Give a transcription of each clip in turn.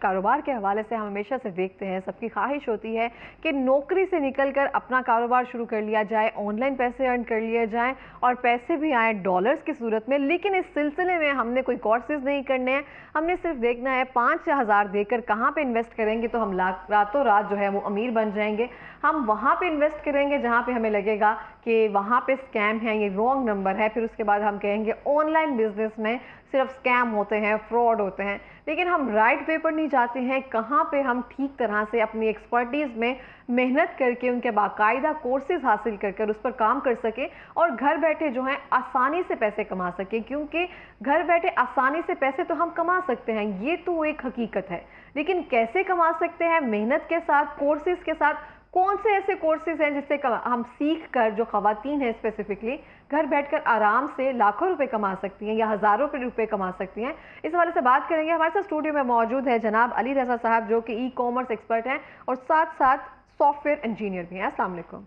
कारोबार के हवाले से हम हमेशा से देखते हैं, सबकी ख्वाहिश होती है कि नौकरी से निकलकर अपना कारोबार शुरू कर लिया जाए, ऑनलाइन पैसे अर्न कर लिए जाएं और पैसे भी आए डॉलर्स की सूरत में। लेकिन इस सिलसिले में हमने कोई कोर्सेज नहीं करने हैं, हमने सिर्फ देखना है 5,000 देकर कहाँ पे इन्वेस्ट करेंगे तो हम रातों रात जो है वो अमीर बन जाएंगे। हम वहाँ पे इन्वेस्ट करेंगे जहाँ पे हमें लगेगा कि वहाँ पे स्कैम है, ये रॉन्ग नंबर है। फिर उसके बाद हम कहेंगे ऑनलाइन बिजनेस में सिर्फ स्कैम होते हैं, फ्रॉड होते हैं। लेकिन हम राइट वे पर नहीं जाते हैं, कहाँ पे हम ठीक तरह से अपनी एक्सपर्टीज़ में मेहनत करके उनके बाकायदा कोर्सेज हासिल कर उस पर काम कर सके और घर बैठे जो है आसानी से पैसे कमा सके। क्योंकि घर बैठे आसानी से पैसे तो हम कमा सकते हैं, ये तो एक हकीकत है, लेकिन कैसे कमा सकते हैं? मेहनत के साथ, कोर्सेज के साथ। कौन से ऐसे कोर्सेज हैं जिससे हम सीख कर, जो ख़वातीन हैं स्पेसिफिकली, घर बैठकर आराम से लाखों रुपए कमा सकती हैं या हज़ारों रुपए कमा सकती हैं? इस हवाले से बात करेंगे। हमारे साथ स्टूडियो में मौजूद है जनाब अली रज़ा साहब, जो कि ई-कॉमर्स एक्सपर्ट हैं और साथ साथ सॉफ्टवेयर इंजीनियर भी हैं। अस्सलाम वालेकुम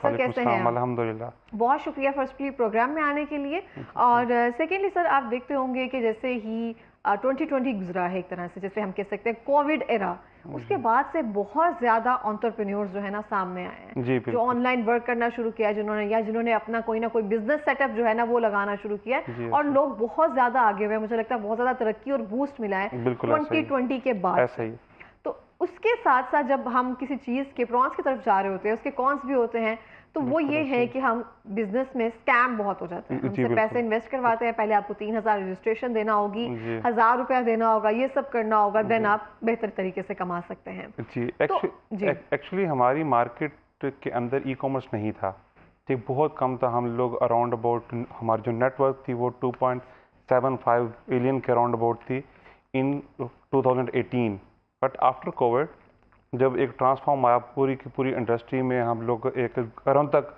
सर, कैसे हैं आप? अल्हम्दुलिल्लाह। बहुत शुक्रिया फर्स्टली प्रोग्राम में आने के लिए। और सेकेंडली सर, आप देखते होंगे कि जैसे ही 2020 गुजरा है, एक तरह से जैसे हम कह सकते हैं कोविड एरा, उसके बाद से बहुत ज़्यादा एंटरप्रेन्योर्स जो है ना सामने आए हैं, जो ऑनलाइन वर्क करना शुरू किया जिन्होंने अपना कोई ना कोई बिजनेस सेटअप जो है ना वो लगाना शुरू किया और लोग बहुत ज़्यादा आगे हुए। मुझे लगता है बहुत ज़्यादा तरक्की और बूस्ट मिला है 2020 के बाद। तो उसके साथ साथ जब हम किसी चीज़ के प्रॉन्स की तरफ जा रहे होते हैं, उसके कॉन्स भी होते हैं। तो वो ये है कि हम बिजनेस में स्कैम बहुत हो जाता है, हमसे पैसे इन्वेस्ट करवाते हैं, पहले आपको 3,000 रजिस्ट्रेशन देना होगी, 1,000 रुपया देना होगा, ये सब करना होगा, देन आप बेहतर तरीके से कमा सकते हैं। एक्चुअली हमारी मार्केट के अंदर ई कॉमर्स नहीं था, ठीक, बहुत कम था। हम लोग अराउंड अबाउट, हमारी जो नेटवर्क थी वो 2.75 बिलियन के अराउंड अबाउट थी इन 2018। बट आफ्टर कोविड जब एक ट्रांसफॉर्म आया पूरी की पूरी इंडस्ट्री में, हम लोग एक घरों तक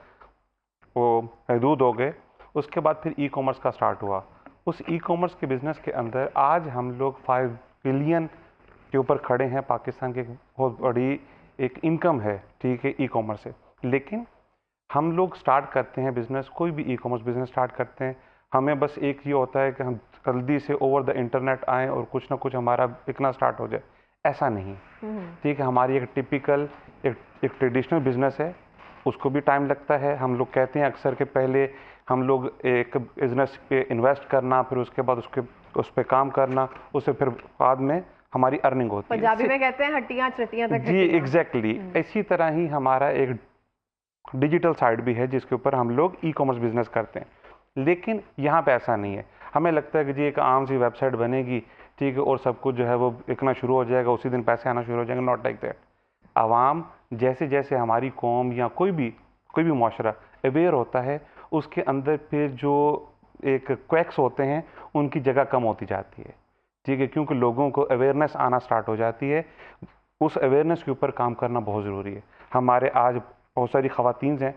वो महदूद हो गए। उसके बाद फिर ई कॉमर्स का स्टार्ट हुआ। उस ई कॉमर्स के बिज़नेस के अंदर आज हम लोग 5 बिलियन के ऊपर खड़े हैं। पाकिस्तान की बहुत बड़ी एक इनकम है, ठीक है, ई कॉमर्स से। लेकिन हम लोग स्टार्ट करते हैं बिज़नेस, कोई भी ई कॉमर्स बिज़नेस स्टार्ट करते हैं, हमें बस एक ये होता है कि हम जल्दी से ओवर द इंटरनेट आएँ और कुछ ना कुछ हमारा बिकना स्टार्ट हो जाए। ऐसा नहीं, ठीक है। हमारी एक टिपिकल एक ट्रेडिशनल बिजनेस है, उसको भी टाइम लगता है। हम लोग कहते हैं अक्सर के पहले हम लोग एक बिजनेस पे इन्वेस्ट करना, फिर उसके बाद उस पर काम करना, उससे फिर बाद में हमारी अर्निंग होती है। पंजाबी में कहते हैं हट्टियां चट्टियां तक। जी एग्जैक्टली। इसी तरह ही हमारा एक डिजिटल साइड भी है जिसके ऊपर हम लोग ई कॉमर्स बिजनेस करते हैं। लेकिन यहाँ पे ऐसा नहीं है। हमें लगता है कि जी एक आम सी वेबसाइट बनेगी, ठीक है, और सब कुछ जो है वो बिकना शुरू हो जाएगा, उसी दिन पैसे आना शुरू हो जाएंगे। Not like that. आवाम जैसे जैसे हमारी कौम या कोई भी माशरा अवेयर होता है, उसके अंदर फिर जो एक क्वैक्स होते हैं उनकी जगह कम होती जाती है, ठीक है, क्योंकि लोगों को अवेयरनेस आना स्टार्ट हो जाती है। उस अवेयरनेस के ऊपर काम करना बहुत ज़रूरी है। हमारे आज बहुत सारी ख़वातीन हैं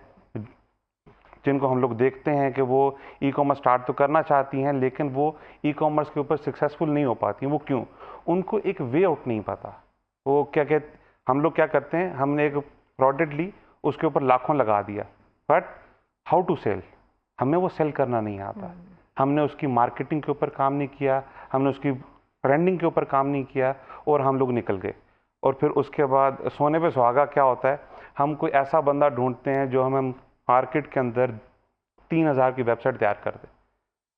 जिनको हम लोग देखते हैं कि वो ई कॉमर्स स्टार्ट तो करना चाहती हैं, लेकिन वो ई कॉमर्स के ऊपर सक्सेसफुल नहीं हो पाती। वो क्यों? उनको एक वे आउट नहीं पता। वो हम लोग क्या करते हैं, हमने एक प्रोडक्ट ली, उसके ऊपर लाखों लगा दिया, बट हाउ टू सेल, हमें वो सेल करना नहीं आता। हमने उसकी मार्केटिंग के ऊपर काम नहीं किया, हमने उसकी ब्रांडिंग के ऊपर काम नहीं किया, और हम लोग निकल गए। और फिर उसके बाद सोने पे सुहागा क्या होता है, हम कोई ऐसा बंदा ढूंढते हैं जो हमें मार्केट के अंदर 3,000 की वेबसाइट तैयार कर दे।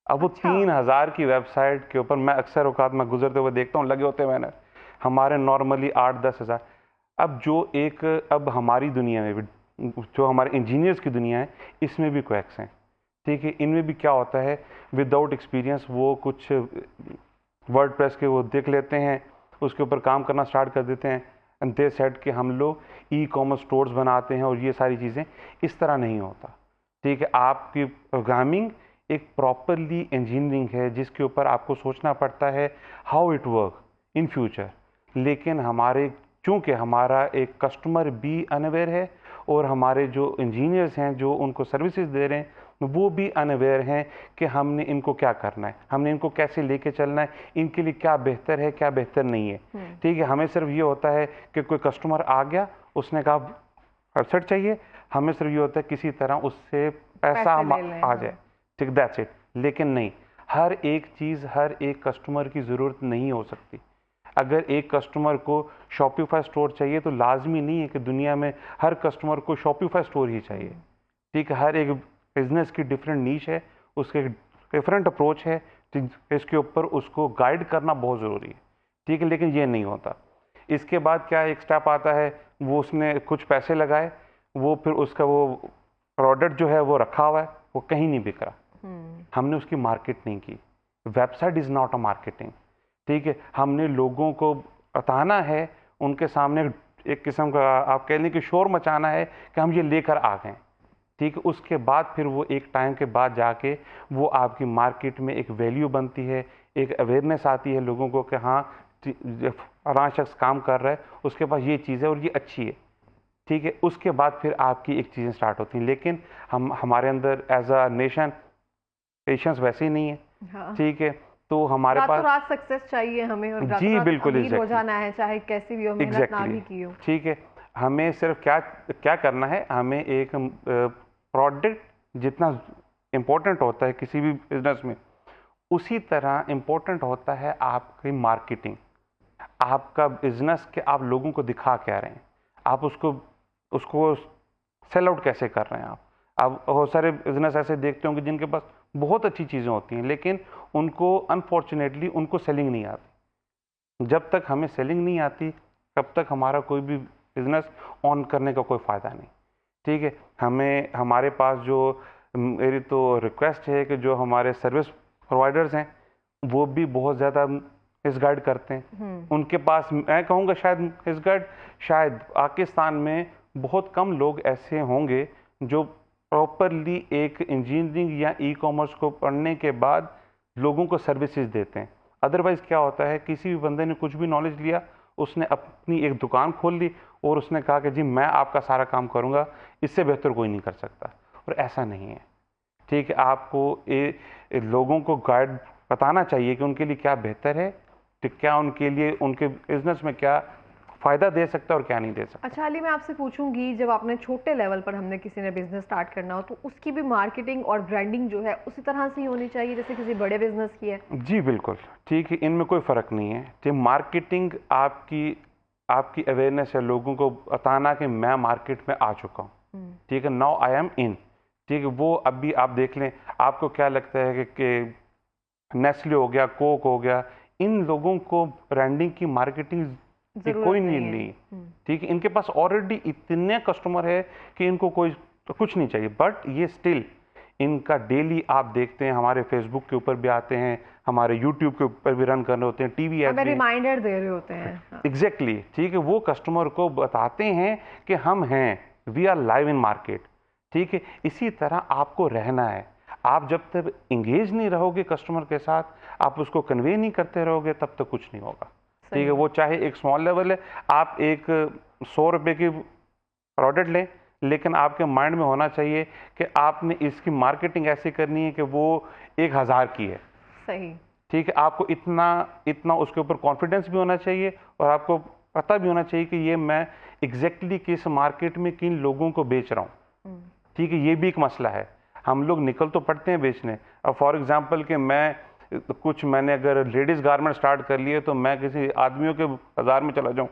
अब वो 3,000 की वेबसाइट के ऊपर मैं अक्सर औकात में गुजरते हुए देखता हूँ लगे होते हैं मैंने, हमारे नॉर्मली 8-10 हज़ार। अब हमारी दुनिया में भी, जो हमारे इंजीनियर्स की दुनिया है, इसमें भी क्वैक्स हैं, ठीक है। इनमें भी क्या होता है, विदाउट एक्सपीरियंस वो कुछ वर्डप्रेस के वो देख लेते हैं, उसके ऊपर काम करना स्टार्ट कर देते हैं, एंड दे सेड कि हम लोग ई कॉमर्स स्टोर्स बनाते हैं और ये सारी चीज़ें। इस तरह नहीं होता, ठीक है। आपकी प्रोग्रामिंग एक प्रॉपरली इंजीनियरिंग है जिसके ऊपर आपको सोचना पड़ता है how it work in future. लेकिन चूँकि हमारा एक कस्टमर भी अनअवेयर है और हमारे जो इंजीनियर्स हैं जो उनको सर्विसेज दे रहे हैं वो भी अनअवेयर हैं कि हमने इनको क्या करना है, हमने इनको कैसे लेके चलना है, इनके लिए क्या बेहतर है क्या बेहतर नहीं है, ठीक है। हमें सिर्फ ये होता है कि कोई कस्टमर आ गया, उसने कहा वेबसाइट चाहिए, हमें सिर्फ ये होता है किसी तरह उससे पैसा आ जाए, ठीक, दैट्स इट। लेकिन नहीं, हर एक चीज़ हर एक कस्टमर की ज़रूरत नहीं हो सकती। अगर एक कस्टमर को शॉपिफाई स्टोर चाहिए तो लाजमी नहीं है कि दुनिया में हर कस्टमर को शॉपिफाई स्टोर ही चाहिए। ठीक है, हर एक बिजनेस की डिफरेंट नीश है, उसके डिफरेंट अप्रोच है, इसके ऊपर उसको गाइड करना बहुत ज़रूरी है। ठीक है, लेकिन ये नहीं होता। इसके बाद क्या एक स्टेप आता है, वो उसने कुछ पैसे लगाए, वो फिर उसका वो प्रोडक्ट जो है वो रखा हुआ है, वो कहीं नहीं बिक रहा। हमने उसकी मार्केट नहीं की। Website is not a marketing. ठीक है, हमने लोगों को बताना है, उनके सामने एक किस्म का आप कह लें कि शोर मचाना है कि हम ये लेकर आ गए। ठीक है, उसके बाद फिर वो एक टाइम के बाद जाके वो आपकी मार्केट में एक वैल्यू बनती है, एक अवेयरनेस आती है लोगों को कि हाँ फलां शख्स काम कर रहा है, उसके पास ये चीज़ है और ये अच्छी है। ठीक है, उसके बाद फिर आपकी एक चीज़ें स्टार्ट होती हैं। लेकिन हमारे अंदर एज अ नेशन पेशेंस वैसे ही नहीं है। हाँ। ठीक है, तो हमारे रातों पास रात सक्सेस चाहिए हमें और रातों जी रात बिल्कुल अमीर हो एग्जैक्टली जाना है, चाहे कैसी भी हो, मेहनत ना भी की हो। ठीक है, हमें सिर्फ क्या क्या करना है, हमें एक प्रोडक्ट जितना इम्पोर्टेंट होता है किसी भी बिजनेस में, उसी तरह इम्पोर्टेंट होता है आपकी मार्केटिंग। आपका बिजनेस के आप लोगों को दिखा क्या रहे हैं, आप उसको उसको सेल आउट कैसे कर रहे हैं। आप बहुत सारे बिजनेस ऐसे देखते होंगे जिनके पास बहुत अच्छी चीज़ें होती हैं, लेकिन उनको अनफॉर्चुनेटली उनको सेलिंग नहीं आती। जब तक हमें सेलिंग नहीं आती तब तक हमारा कोई भी बिजनेस ऑन करने का कोई फ़ायदा नहीं। ठीक है, हमें हमारे पास जो मेरी तो रिक्वेस्ट है कि जो हमारे सर्विस प्रोवाइडर्स हैं वो भी बहुत ज़्यादा मिसगाइड करते हैं। उनके पास मैं कहूँगा शायद मिसगाइड, शायद पाकिस्तान में बहुत कम लोग ऐसे होंगे जो प्रॉपरली एक इंजीनियरिंग या ई कॉमर्स को पढ़ने के बाद लोगों को सर्विसेज देते हैं। अदरवाइज़ क्या होता है, किसी भी बंदे ने कुछ भी नॉलेज लिया, उसने अपनी एक दुकान खोल ली और उसने कहा कि जी मैं आपका सारा काम करूँगा, इससे बेहतर कोई नहीं कर सकता। और ऐसा नहीं है। ठीक है, आपको लोगों को गाइड बताना चाहिए कि उनके लिए क्या बेहतर है, तो क्या उनके लिए उनके बिजनेस में क्या फ़ायदा दे सकता है और क्या नहीं दे सकता। अच्छा अली, मैं आपसे पूछूंगी, जब आपने छोटे लेवल पर हमने किसी ने बिजनेस स्टार्ट करना हो तो उसकी भी मार्केटिंग और ब्रांडिंग जो है उसी तरह से ही होनी चाहिए जैसे किसी बड़े बिजनेस की है? जी बिल्कुल, ठीक है, इनमें कोई फ़र्क नहीं है। ठीक, मार्केटिंग आपकी आपकी अवेयरनेस है, लोगों को बताना कि मैं मार्केट में आ चुका हूँ। ठीक है, नाउ आई एम इन। ठीक है, वो अभी आप देख लें, आपको क्या लगता है कि नेस्ले हो गया, कोक हो गया, इन लोगों को ब्रांडिंग की मार्केटिंग की कोई नीड नहीं। ठीक है, इनके पास ऑलरेडी इतने कस्टमर है कि इनको कोई तो कुछ नहीं चाहिए। बट ये स्टिल इनका डेली आप देखते हैं, हमारे फेसबुक के ऊपर भी आते हैं, हमारे यूट्यूब के ऊपर भी रन कर रहे होते हैं, टीवी हमें रिमाइंडर दे रहे होते हैं। एग्जैक्टली ठीक है, वो कस्टमर को बताते हैं कि हम हैं, we are live in market. ठीक है, इसी तरह आपको रहना है। आप जब तक इंगेज नहीं रहोगे कस्टमर के साथ, आप उसको कन्वे नहीं करते रहोगे, तब तक कुछ नहीं होगा। ठीक है, वो चाहे एक स्मॉल लेवल है, आप एक 100 रुपये की प्रोडक्ट लें, लेकिन आपके माइंड में होना चाहिए कि आपने इसकी मार्केटिंग ऐसी करनी है कि वो 1000 की है। सही। ठीक है, आपको इतना इतना उसके ऊपर कॉन्फिडेंस भी होना चाहिए और आपको पता भी होना चाहिए कि ये मैं एग्जैक्टली किस मार्केट में किन लोगों को बेच रहा हूँ। ठीक है, ये भी एक मसला है। हम लोग निकल तो पड़ते हैं बेचने। अब फॉर एग्जांपल कि मैंने अगर लेडीज़ गारमेंट स्टार्ट कर लिए तो मैं किसी आदमियों के बाजार में चला जाऊँ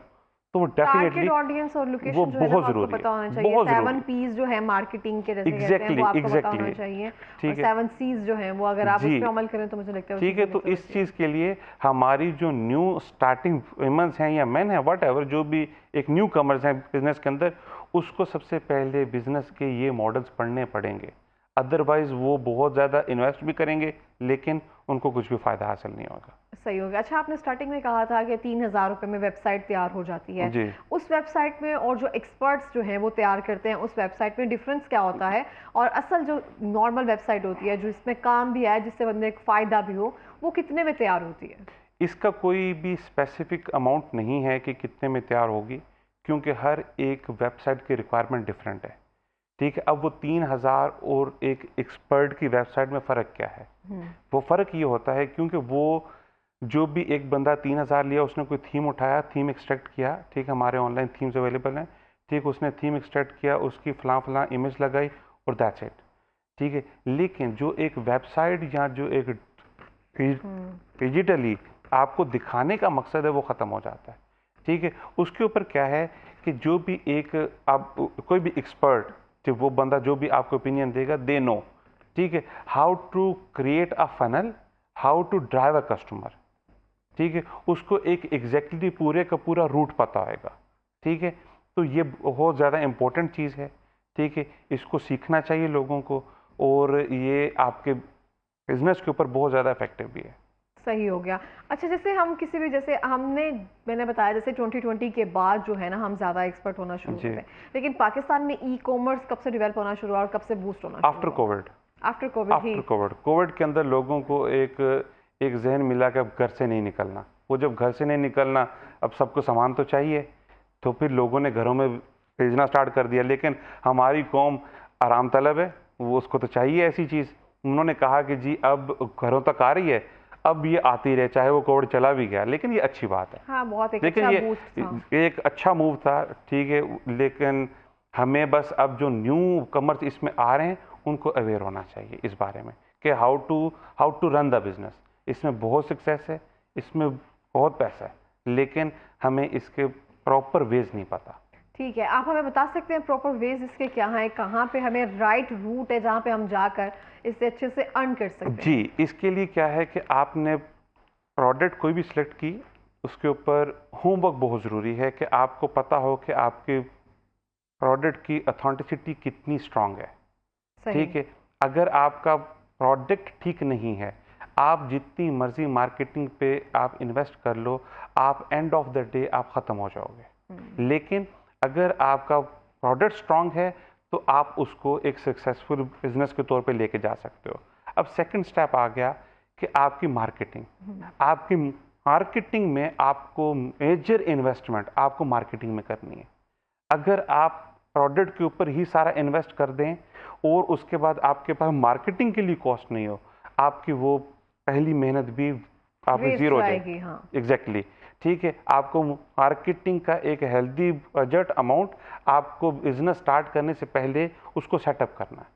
तो वो डेफिनेटली ऑडियंस और लोकेशन वो जो है बहुत ना, ज़रूरी पता होना है, चाहिए। बहुत 7 ज़रूरी। P's जो है मार्केटिंग के जैसे कहते हैं, वो आपको पता होना चाहिए। और 7 C's जो है वो अगर आप उस पे अमल करें तो मुझे लगता है ठीक है। तो इस चीज़ के लिए हमारी जो न्यू स्टार्टिंग वुमेन्स हैं या मेन हैं, वट एवर, जो भी एक न्यू कमर्स हैं बिजनेस के अंदर, उसको सबसे पहले बिजनेस के ये मॉडल्स पढ़ने पड़ेंगे। अदरवाइज वो बहुत ज़्यादा इन्वेस्ट भी करेंगे लेकिन उनको कुछ भी फ़ायदा हासिल नहीं होगा। सही हो गया। अच्छा, आपने स्टार्टिंग में कहा था कि 3000 रुपये में वेबसाइट तैयार हो जाती है जी। उस वेबसाइट में और जो एक्सपर्ट्स जो हैं वो तैयार करते हैं उस वेबसाइट में डिफरेंस क्या होता है? और असल जो नॉर्मल वेबसाइट होती है जो इसमें काम भी आए, जिससे बंदे को फ़ायदा भी हो, वो कितने में तैयार होती है? इसका कोई भी स्पेसिफिक अमाउंट नहीं है कि कितने में तैयार होगी, क्योंकि हर एक वेबसाइट की रिक्वायरमेंट डिफरेंट है। ठीक है, अब वो 3000 और एक एक्सपर्ट की वेबसाइट में फ़र्क क्या है? वो फ़र्क ये होता है क्योंकि वो जो भी एक बंदा 3000 लिया, उसने कोई थीम उठाया, थीम एक्सट्रैक्ट किया। ठीक है, हमारे ऑनलाइन थीम्स अवेलेबल हैं। ठीक, उसने थीम एक्सट्रैक्ट किया, उसकी फलां इमेज लगाई और दैट्स इट। ठीक है, लेकिन जो एक वेबसाइट या जो एक डिजिटली आपको दिखाने का मकसद है वो ख़त्म हो जाता है। ठीक है, उसके ऊपर क्या है कि जो भी एक आप कोई भी एक्सपर्ट, जो वो बंदा जो भी आपको ओपिनियन देगा, दे नो, ठीक है, how to create a funnel, how to drive a customer. ठीक है, उसको एक एग्जैक्टली पूरे का पूरा रूट पता होगा। ठीक है, तो ये बहुत ज़्यादा इम्पोर्टेंट चीज़ है। ठीक है, इसको सीखना चाहिए लोगों को, और ये आपके बिजनेस के ऊपर बहुत ज़्यादा इफेक्टिव भी है। सही हो गया। अच्छा, जैसे हम किसी भी, जैसे मैंने बताया जैसे 2020 के बाद जो है ना हम ज़्यादा एक्सपर्ट होना शुरू जी। हुए, लेकिन पाकिस्तान में ई कॉमर्स कब से डेवलप होना शुरू हुआ और कब से बूस्ट होना शुरू आफ्टर हुआ? कोविड। आफ्टर कोविड ही। आफ्टर कोविड, कोविड के अंदर लोगों को एक जहन मिला कि अब घर से नहीं निकलना। वो जब घर से नहीं निकलना, अब सबको सामान तो चाहिए, तो फिर लोगों ने घरों में भेजना स्टार्ट कर दिया। लेकिन हमारी कौम आराम तलब है, वो उसको तो चाहिए ऐसी चीज़। उन्होंने कहा कि जी अब घरों तक आ रही है, अब ये आती रहे, चाहे वो कोविड चला भी गया। लेकिन ये अच्छी बात है। हाँ, बहुत एक लेकिन अच्छा बूस्ट था। ये एक अच्छा मूव था। ठीक है, लेकिन हमें बस अब जो न्यू कमर्स इसमें आ रहे हैं उनको अवेयर होना चाहिए इस बारे में कि how to run the business. इसमें बहुत सक्सेस है, इसमें बहुत पैसा है, लेकिन हमें इसके प्रॉपर वेज नहीं पता। ठीक है, आप हमें बता सकते हैं प्रॉपर वेज इसके क्या हैं, कहाँ पे हमें राइट रूट है जहाँ पे हम जाकर इससे अच्छे से अर्न कर सकते हैं? जी, इसके लिए क्या है कि आपने प्रोडक्ट कोई भी सिलेक्ट की, उसके ऊपर होमवर्क बहुत ज़रूरी है कि आपको पता हो कि आपके प्रोडक्ट की ऑथेंटिसिटी कितनी स्ट्रांग है। ठीक है, अगर आपका प्रोडक्ट ठीक नहीं है, आप जितनी मर्जी मार्केटिंग पे आप इन्वेस्ट कर लो, आप एंड ऑफ द डे आप ख़त्म हो जाओगे। लेकिन अगर आपका प्रोडक्ट स्ट्रांग है, तो आप उसको एक सक्सेसफुल बिजनेस के तौर पे लेके जा सकते हो। अब सेकंड स्टेप आ गया कि आपकी मार्केटिंग में आपको मेजर इन्वेस्टमेंट आपको मार्केटिंग में करनी है। अगर आप प्रोडक्ट के ऊपर ही सारा इन्वेस्ट कर दें और उसके बाद आपके पास मार्केटिंग के लिए कॉस्ट नहीं हो, आपकी वो पहली मेहनत भी आपकी जीरो हो जाएगी। हाँ। एग्जैक्टली। ठीक है, आपको मार्केटिंग का एक हेल्दी बजट अमाउंट आपको बिजनेस स्टार्ट करने से पहले उसको सेटअप करना है।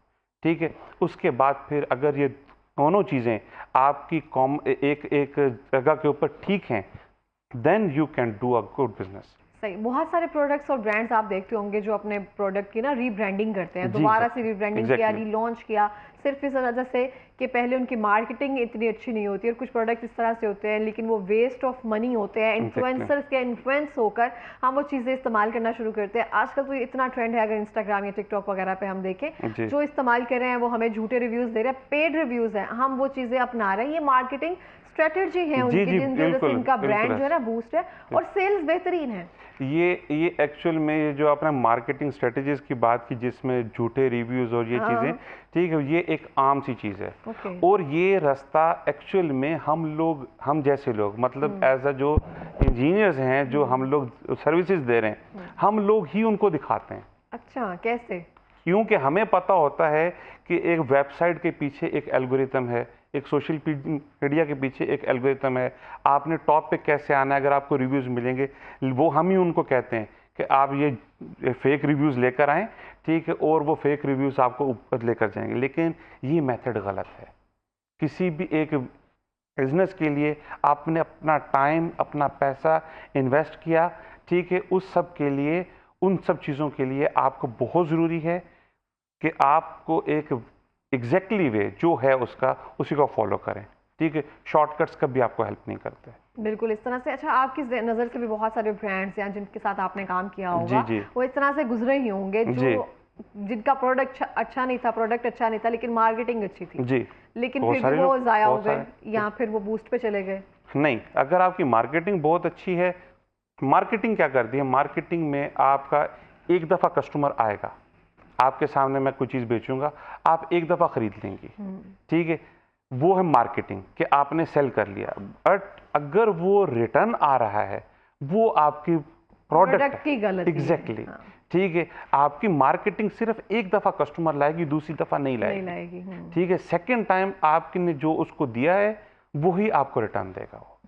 ठीक है, उसके बाद फिर अगर ये दोनों चीज़ें आपकी एक एक जगह के ऊपर ठीक हैं, then you can do a good business. सही, बहुत सारे प्रोडक्ट्स और ब्रांड्स आप देखते होंगे जो अपने प्रोडक्ट की ना रीब्रांडिंग करते हैं, दोबारा से रीब्रांडिंग किया, रीलॉन्च किया, सिर्फ इस वजह से कि पहले उनकी मार्केटिंग इतनी अच्छी नहीं होती और कुछ प्रोडक्ट इस तरह से होते हैं लेकिन वो वेस्ट ऑफ मनी होते हैं। इन्फ्लुएंसर्स के इन्फ्लुएंस होकर हम वो चीज़ें इस्तेमाल करना शुरू करते हैं। आजकल तो इतना ट्रेंड है, अगर इंस्टाग्राम या टिकटॉक वगैरह पे हम देखें, जो इस्तेमाल कर रहे हैं वो हमें झूठे रिव्यूज़ दे रहे हैं, पेड रिव्यूज़ हैं, हम वो चीज़ें अपना रहे हैं। ये मार्केटिंग स्ट्रेटेजी है उनकी, जिन वजह से इनका ब्रांड जो है ना बूस्ट है और सेल्स बेहतरीन है। ये एक्चुअल में ये जो आपने मार्केटिंग स्ट्रेटेजीज की बात की, जिसमें झूठे रिव्यूज और ये चीज़ें, ठीक है, ये एक आम सी चीज़ है। और ये रास्ता एक्चुअल में हम जैसे लोग, मतलब एज अ जो इंजीनियर्स हैं, जो हम लोग सर्विसेज दे रहे हैं, हम लोग ही उनको दिखाते हैं। अच्छा, कैसे? क्योंकि हमें पता होता है कि एक वेबसाइट के पीछे एक एल्गोरिथम है, एक सोशल मीडिया के पीछे एक एल्गोरिथम है, आपने टॉप पे कैसे आना है, अगर आपको रिव्यूज़ मिलेंगे, वो हम ही उनको कहते हैं कि आप ये फेक रिव्यूज़ लेकर आएँ। ठीक है, और वो फेक रिव्यूज़ आपको ऊपर लेकर जाएंगे। लेकिन ये मेथड गलत है। किसी भी एक बिजनेस के लिए आपने अपना टाइम, अपना पैसा इन्वेस्ट किया, ठीक है, उस सब के लिए, उन सब चीज़ों के लिए आपको बहुत ज़रूरी है कि आपको एक एग्जैक्टली वे जो है उसका, उसी को फॉलो करें। ठीक है, शॉर्टकट्स कभी आपको हेल्प नहीं करते। बिल्कुल इस तरह से। अच्छा, आपकी नज़र से भी बहुत सारे ब्रांड्स हैं जिनके साथ आपने काम किया होगा, वो इस तरह से गुजरे ही होंगे जिनका प्रोडक्ट अच्छा नहीं था, लेकिन मार्केटिंग अच्छी थी जी, लेकिन फिर वो ज़ाया हो गए या फिर वो बूस्ट पे चले गए। नहीं, अगर आपकी मार्केटिंग बहुत अच्छी है, मार्केटिंग क्या करती है, मार्केटिंग में आपका एक दफ़ा कस्टमर आएगा, आपके सामने मैं कोई चीज़ बेचूंगा, आप एक दफ़ा खरीद लेंगी। ठीक है, वो है मार्केटिंग कि आपने सेल कर लिया। बट अगर वो रिटर्न आ रहा है, वो आपकी प्रोडक्ट की गलती। एग्जैक्टली। ठीक है, आपकी मार्केटिंग सिर्फ एक दफ़ा कस्टमर लाएगी, दूसरी दफ़ा नहीं लाएगी। ठीक है, सेकेंड टाइम आपने जो उसको दिया है वो ही आपको रिटर्न देगा वो।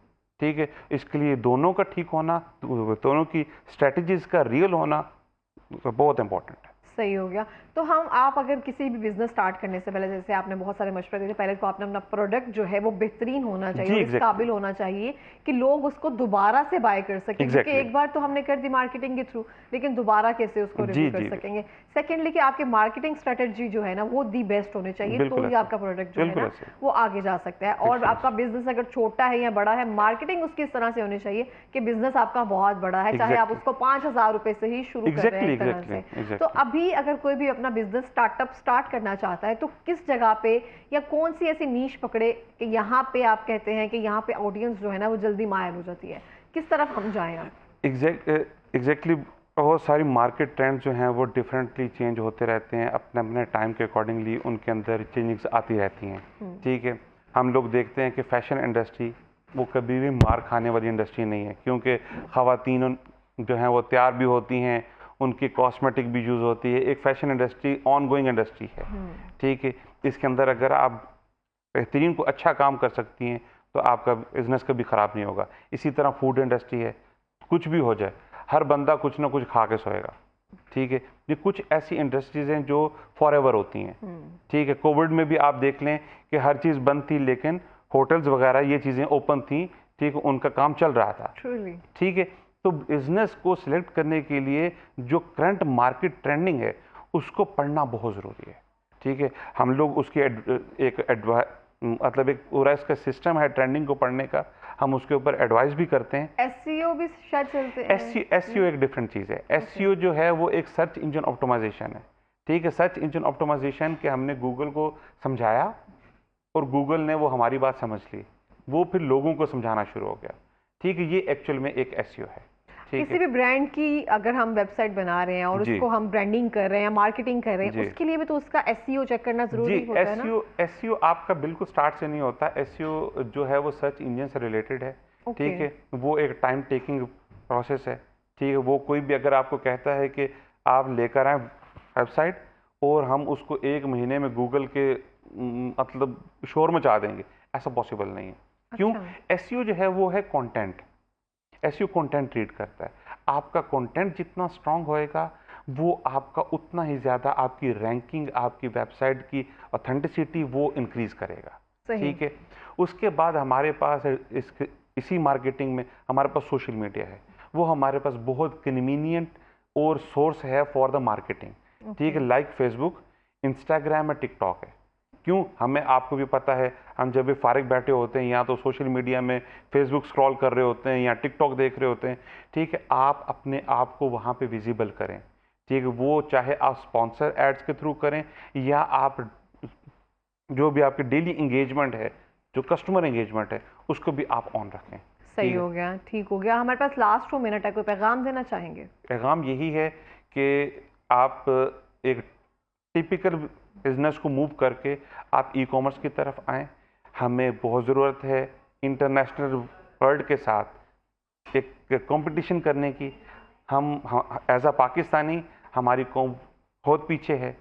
ठीक है, इसके लिए दोनों का ठीक होना, दोनों की स्ट्रेटजीज का रियल होना बहुत इंपॉर्टेंट है। सही हो गया। तो आप अगर किसी भी बिजनेस स्टार्ट करने से पहले, जैसे आपने बहुत सारे मशवरे दिए, पहले तो आपने अपना प्रोडक्ट जो है वो बेहतरीन होना चाहिए जी, और इस काबिल होना चाहिए कि लोग उसको दोबारा से बाय कर सकें, क्योंकि एक बार तो हमने कर दी मार्केटिंग के थ्रू, लेकिन दोबारा कैसे उसको रिव्यू कर सकेंगे। सेकेंडली कि आपके मार्केटिंग स्ट्रेटेजी जो है ना वो दी बेस्ट होनी चाहिए, तो ही आपका प्रोडक्ट जो है ना वो आगे जा सकता है। और आपका बिजनेस अगर छोटा है या बड़ा है, मार्केटिंग उसकी इस तरह से होनी चाहिए कि बिजनेस आपका बहुत बड़ा है, चाहे आप उसको 5,000 रुपए से ही शुरू कर रहे हैं एक तरह से। तो अभी अगर कोई भी अपना बिजनेस स्टार्ट करना चाहता है तो किस जगह पे या कौन सी ऐसी नीश पकड़े कि यहाँ पे आप कहते हैं कि यहाँ पे ऑडियंस जो है ना वो जल्दी मायल हो जाती है, किस तरफ हम जाएं आप? एग्जैक्टली बहुत सारी मार्केट ट्रेंड जो हैं वो डिफरेंटली चेंज होते रहते हैं, अपने अपने टाइम के अकॉर्डिंगली उनके अंदर चेंजिंग्स आती रहती हैं। ठीक है, हम लोग देखते हैं कि फैशन इंडस्ट्री वो कभी भी मार खाने वाली इंडस्ट्री नहीं है, क्योंकि ख़वातीन जो हैं वो तैयार भी होती हैं, उनकी कॉस्मेटिक भी यूज़ होती है। एक fashion industry on going industry है। ठीक है, इसके अंदर अगर आप बेहतरीन को अच्छा काम कर सकती हैं तो आपका बिजनेस कभी ख़राब नहीं होगा। इसी तरह फूड इंडस्ट्री है, कुछ भी हो जाए हर बंदा कुछ ना कुछ खा के सोएगा। ठीक है, ये कुछ ऐसी इंडस्ट्रीज हैं जो फॉर एवर होती हैं। ठीक है, कोविड में भी आप देख लें कि हर चीज़ बंद थी, लेकिन होटल्स वगैरह ये चीज़ें ओपन थी। ठीक है, उनका काम चल रहा था। ठीक है, तो बिजनेस को सिलेक्ट करने के लिए जो करंट मार्केट ट्रेंडिंग है उसको पढ़ना बहुत ज़रूरी है। ठीक है, हम लोग उसकी मतलब एक पूरा इसका सिस्टम है ट्रेंडिंग को पढ़ने का, हम उसके ऊपर एडवाइस भी करते हैं। एसईओ भी शायद चलते हैं। एसईओ एक डिफरेंट चीज़ है। एसईओ जो है वो एक सर्च इंजन ऑप्टिमाइजेशन है। ठीक है, सर्च इंजन ऑप्टिमाइजेशन के हमने गूगल को समझाया और गूगल ने वो हमारी बात समझ ली, वो फिर लोगों को समझाना शुरू हो गया। ठीक है, ये एक्चुअल में एक एसईओ है। किसी भी ब्रांड की अगर हम वेबसाइट बना रहे हैं और उसको हम ब्रांडिंग कर रहे हैं, मार्केटिंग कर रहे हैं, उसके लिए भी तो उसका एसईओ चेक करना जरूरी होता है ना? एसईओ आपका बिल्कुल स्टार्ट से नहीं होता। एसईओ जो है वो सर्च इंजन से रिलेटेड है। ठीक है, वो एक टाइम टेकिंग प्रोसेस है। ठीक है, वो कोई भी अगर आपको कहता है कि आप लेकर आए वेबसाइट और हम उसको 1 महीने में गूगल के मतलब शोर मचा देंगे, ऐसा पॉसिबल नहीं है। क्यों? एसईओ जो है वो है कंटेंट। एसईओ कंटेंट रीड करता है। आपका कंटेंट जितना स्ट्रांग होएगा वो आपका उतना ही ज़्यादा आपकी रैंकिंग, आपकी वेबसाइट की ऑथेंटिसिटी वो इंक्रीज करेगा। ठीक है, उसके बाद हमारे पास इसी मार्केटिंग में हमारे पास सोशल मीडिया है, वो हमारे पास बहुत कन्वीनियंट और सोर्स है फॉर द मार्केटिंग। ठीक है, लाइक फेसबुक, इंस्टाग्राम और टिकटॉक है। क्यों? हमें, आपको भी पता है, हम जब भी फारिग बैठे होते हैं या तो सोशल मीडिया में फेसबुक स्क्रॉल कर रहे होते हैं या टिकटॉक देख रहे होते हैं। ठीक है, आप अपने आप को वहाँ पे विजिबल करें। ठीक है, वो चाहे आप स्पॉन्सर एड्स के थ्रू करें या आप जो भी आपके डेली इंगेजमेंट है, जो कस्टमर इंगेजमेंट है, उसको भी आप ऑन रखें। सही हो गया, ठीक हो गया। हमारे पास लास्ट 2 मिनट है, कोई पैगाम देना चाहेंगे? पैगाम यही है कि आप एक टिपिकल बिजनेस को मूव करके आप ई कॉमर्स की तरफ आएँ। हमें बहुत ज़रूरत है इंटरनेशनल वर्ल्ड के साथ एक कंपटीशन करने की। हम एज अ पाकिस्तानी हमारी कौम बहुत पीछे है।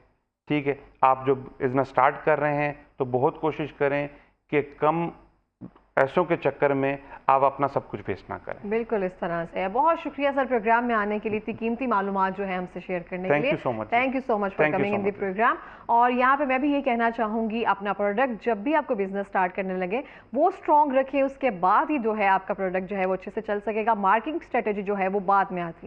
ठीक है, आप जो बिजनेस स्टार्ट कर रहे हैं तो बहुत कोशिश करें कि कम पैसों के चक्कर में आप अपना सब कुछ वेस्ट ना करें। बिल्कुल इस तरह से है। बहुत शुक्रिया सर प्रोग्राम में आने के लिए, इतनी कीमती मालूमात जो है हमसे शेयर करने के लिए। Thank you so much for coming in the programme. और यहाँ पे मैं भी ये कहना चाहूँगी, अपना प्रोडक्ट जब भी आपको बिजनेस स्टार्ट करने लगे वो स्ट्रॉन्ग रखें, उसके बाद ही जो है आपका प्रोडक्ट जो है वो अच्छे से चल सकेगा। मार्केटिंग स्ट्रेटेजी जो है वो बाद में आती है।